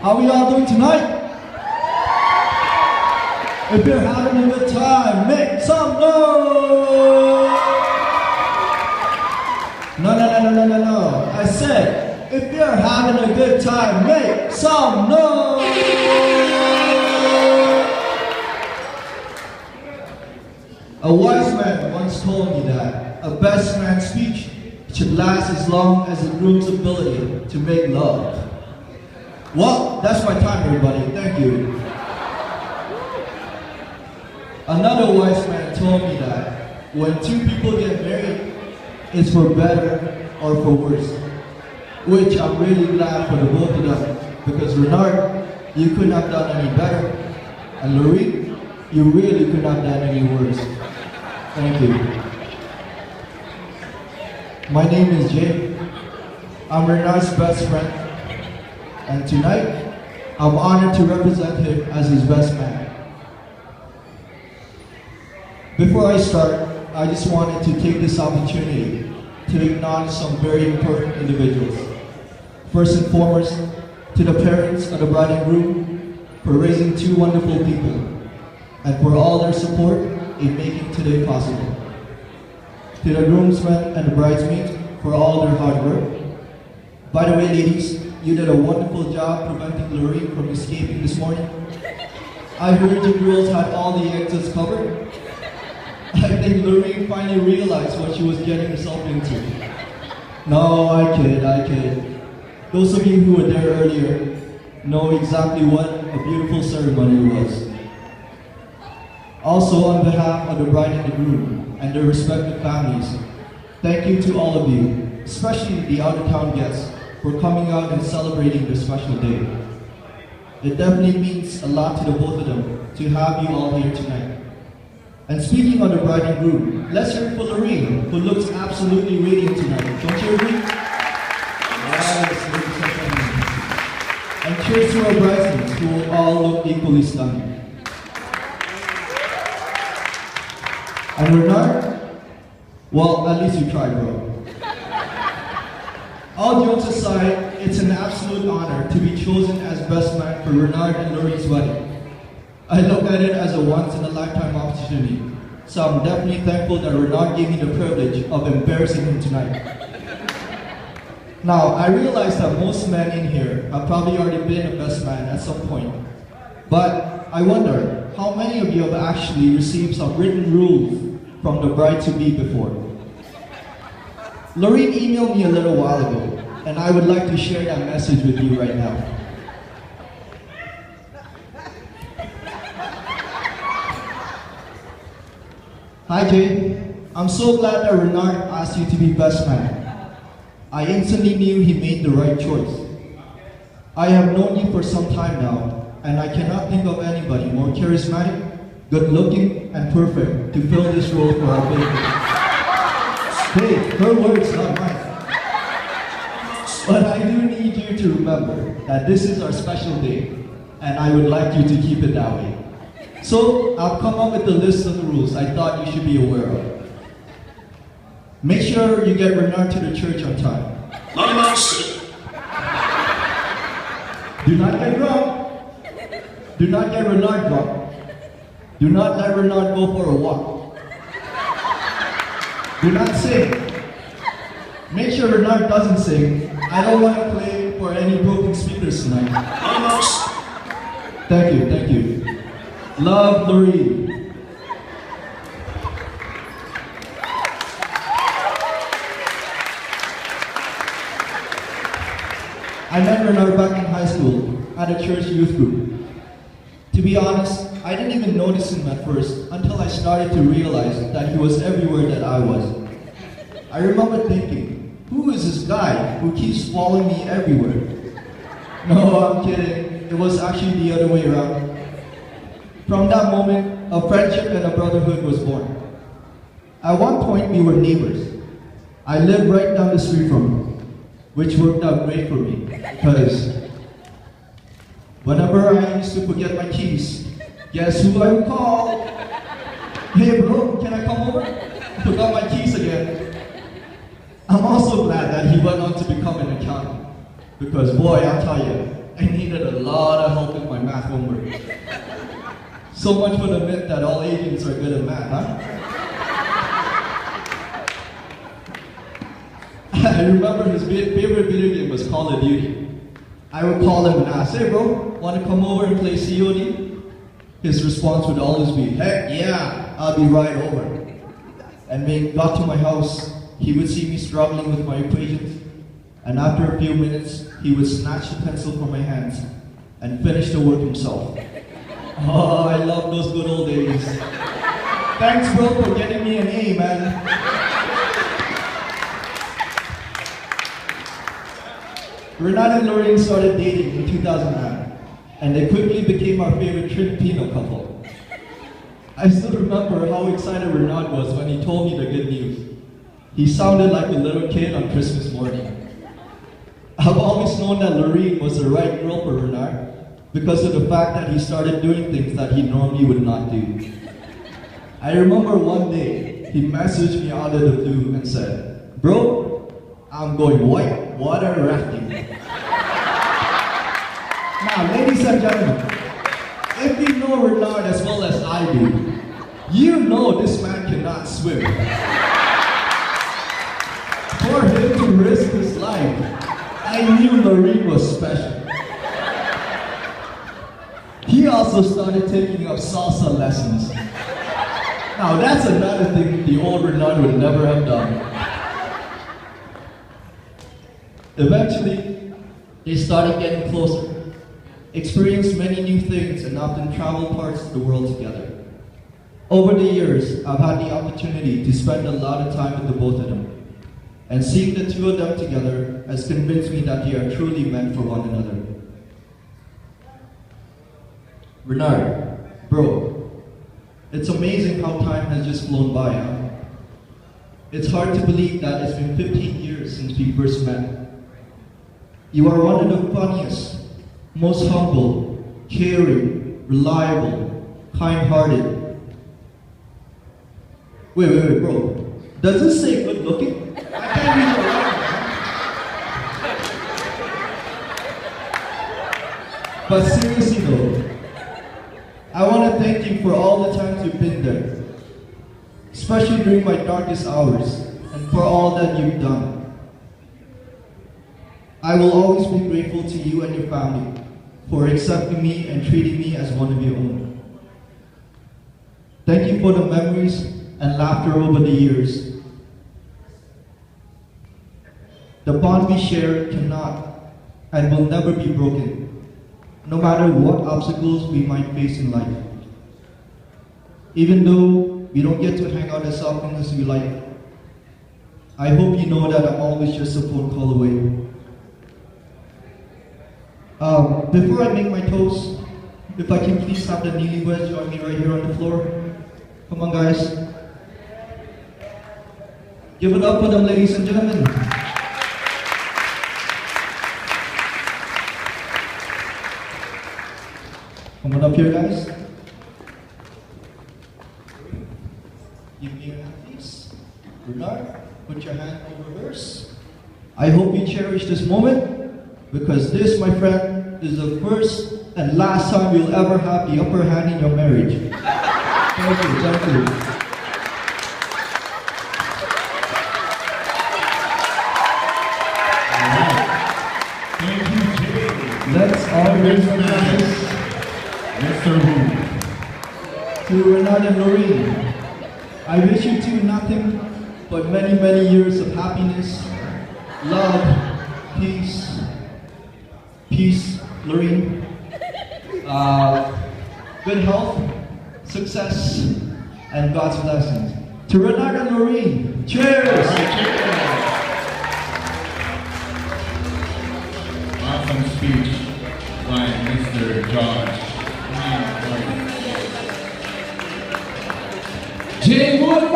How are we all doing tonight? If you're having a good time, make some noise! No. I said, if you're having a good time, make some noise! A wise man once told me that a best man's speech should last as long as a groom's ability to make love. Well, that's my time, everybody. Thank you. Another wise man told me that when two people get married, it's for better or for worse. Which I'm really glad for the both of them, because Renard, you couldn't have done any better, and Lorene, you really couldn't have done any worse. Thank you. My name is Jay. I'm Renard's best friend, and tonight, I'm honored to represent him as his best man. Before I start, I just wanted to take this opportunity to acknowledge some very important individuals. First and foremost, to the parents of the bride and groom for raising two wonderful people and for all their support in making today possible. To the groomsmen and the bridesmaids for all their hard work. By the way, ladies, you did a wonderful job preventing Lorene from escaping this morning. I heard you girls had all the exits covered. I think Lorene finally realized what she was getting herself into. No, I kid. Those of you who were there earlier know exactly what a beautiful ceremony it was. Also, on behalf of the bride and the groom and their respective families, thank you to all of you, especially the out-of-town guests, for coming out and celebrating this special day. It definitely means a lot to the both of them to have you all here tonight. And speaking of the bride and groom, let's hear it for Lorene, who looks absolutely radiant tonight. Don't you agree? Yes, and cheers to our bridesmaids, who will all look equally stunning. And Renard? Well, at least you tried, bro. All jokes aside, it's an absolute honor to be chosen as best man for Renard and Lorene's wedding. I look at it as a once-in-a-lifetime opportunity, so I'm definitely thankful that Renard gave me the privilege of embarrassing him tonight. Now, I realize that most men in here have probably already been a best man at some point, but I wonder how many of you have actually received some written rules from the bride-to-be before. Lorene emailed me a little while ago, and I would like to share that message with you right now. Hi Jay, I'm so glad that Renard asked you to be best man. I instantly knew he made the right choice. I have known you for some time now, and I cannot think of anybody more charismatic, good-looking, and perfect to fill this role for our baby. Hey, her words, not mine. But I do need you to remember that this is our special day, and I would like you to keep it that way. So, I've come up with a list of the rules I thought you should be aware of. Make sure you get Renard to the church on time. Do not get drunk. Do not get Renard drunk. Do not let Renard go for a walk. Do not sing. Make sure Renard doesn't sing. I don't want to play for any broken speakers tonight. Thank you. Love, Lorene. I met Renard back in high school at a church youth group. To be honest, I didn't even notice him at first until I started to realize that he was everywhere that I was. I remember thinking, who is this guy who keeps following me everywhere? No, I'm kidding. It was actually the other way around. From that moment, a friendship and a brotherhood was born. At one point, we were neighbors. I lived right down the street from him, which worked out great for me, because whenever I used to forget my keys, guess who I would call? Hey bro, can I come over? Forgot my keys again. I'm also glad that he went on to become an accountant, because boy, I'll tell you, I needed a lot So much for the myth that all Asians are good at math, huh? I remember his favorite video game was Call of Duty. I would call him and ask, "Hey bro, wanna come over and play COD?" His response would always be, "Heck yeah, I'll be right over." And when he got to my house, he would see me struggling with my equations, and after a few minutes, he would snatch the pencil from my hands and finish the work himself. Oh, I love those good old days. Thanks bro for getting me an A, man. Renard and Lorraine started dating in 2009, and they quickly became our favorite Filipino couple. I still remember how excited Renard was when he told me the good news. He sounded like a little kid on Christmas morning. I've always known that Lorraine was the right girl for Renard because of the fact that he started doing things that he normally would not do. I remember one day, he messaged me out of the blue and said, "Bro, I'm going white water rafting." Now, ladies and gentlemen, if you know Renard as well as I do, you know this man cannot swim. For him to risk his life, I knew Lorraine was special. He also started taking up salsa lessons. Now, that's another thing the old Renard would never have done. Eventually, they started getting closer, experienced many new things, and often traveled parts of the world together. Over the years, I've had the opportunity to spend a lot of time with the both of them, and seeing the two of them together has convinced me that they are truly meant for one another. Renard, bro, it's amazing how time has just flown by, huh? It's hard to believe that it's been 15 years since we first met. You are one of the funniest, most humble, caring, reliable, kind-hearted. Wait, bro. Does this say good looking? I can't read it right. But seriously though, I want to thank you for all the times you've been there, especially during my darkest hours, and for all that you've done. I will always be grateful to you and your family for accepting me and treating me as one of your own. Thank you for the memories and laughter over the years. The bond we share cannot and will never be broken, no matter what obstacles we might face in life. Even though we don't get to hang out as often as we like, I hope you know that I'm always just a phone call away. Before I make my toast, if I can please have the newlyweds join me right here on the floor. Come on, guys. Give it up for them, ladies and gentlemen. Come on up here, guys. Give me your hand, please. Renard, put your hand over hers. I hope you cherish this moment, because this, my friend, is the first and last time you'll ever have the upper hand in your marriage. Thank you. Thank you, Jay. Let's all raise our hands to Renard and Lorraine. I wish you two nothing but many, many years of happiness, love, peace, Lorraine, good health, success, and God's blessings. To Renard and Lorraine, cheers! Awesome speech by Mr. Josh. Jay Wood,